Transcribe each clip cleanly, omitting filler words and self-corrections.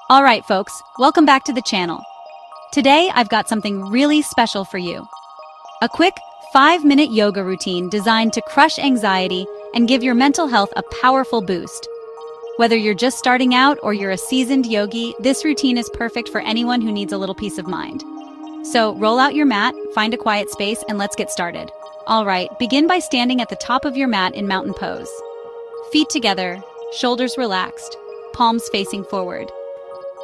Alright folks, welcome back to the channel. Today I've got something really special for you. A quick 5-minute yoga routine designed to crush anxiety and give your mental health a powerful boost. Whether you're just starting out or you're a seasoned yogi, this routine is perfect for anyone who needs a little peace of mind. So roll out your mat, find a quiet space, and let's get started. Alright, begin by standing at the top of your mat in mountain pose. Feet together, shoulders relaxed, palms facing forward.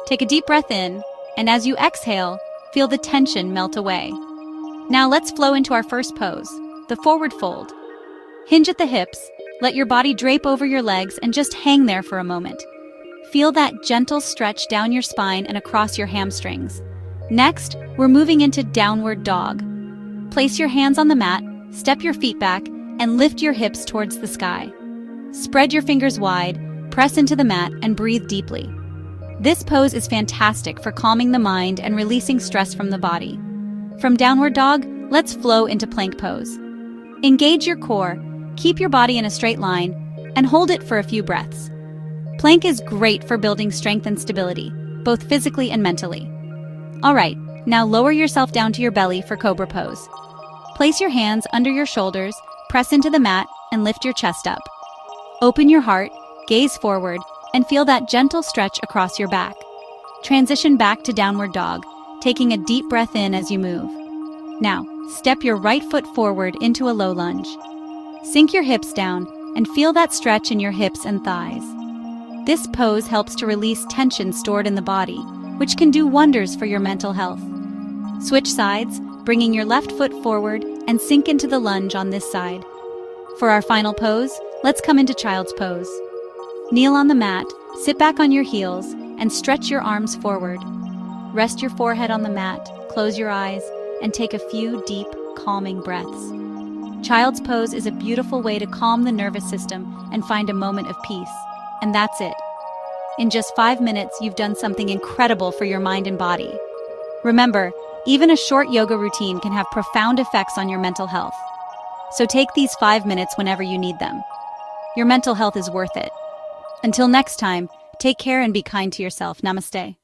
Take a deep breath in, and as you exhale, feel the tension melt away. Now let's flow into our first pose, the forward fold. Hinge at the hips, let your body drape over your legs and just hang there for a moment. Feel that gentle stretch down your spine and across your hamstrings. Next, we're moving into downward dog. Place your hands on the mat, step your feet back, and lift your hips towards the sky. Spread your fingers wide, press into the mat, and breathe deeply. This pose is fantastic for calming the mind and releasing stress from the body. From downward dog, let's flow into plank pose. Engage your core, keep your body in a straight line, and hold it for a few breaths. Plank is great for building strength and stability, both physically and mentally. Alright, now lower yourself down to your belly for cobra pose. Place your hands under your shoulders, press into the mat, and lift your chest up. Open your heart, gaze forward, and feel that gentle stretch across your back. Transition back to downward dog, taking a deep breath in as you move. Now, step your right foot forward into a low lunge. Sink your hips down and feel that stretch in your hips and thighs. This pose helps to release tension stored in the body, which can do wonders for your mental health. Switch sides, bringing your left foot forward and sink into the lunge on this side. For our final pose, let's come into child's pose. Kneel on the mat, sit back on your heels, and stretch your arms forward. Rest your forehead on the mat, close your eyes, and take a few deep, calming breaths. Child's pose is a beautiful way to calm the nervous system and find a moment of peace. And that's it. In just 5 minutes, you've done something incredible for your mind and body. Remember, even a short yoga routine can have profound effects on your mental health. So take these 5 minutes whenever you need them. Your mental health is worth it. Until next time, take care and be kind to yourself. Namaste.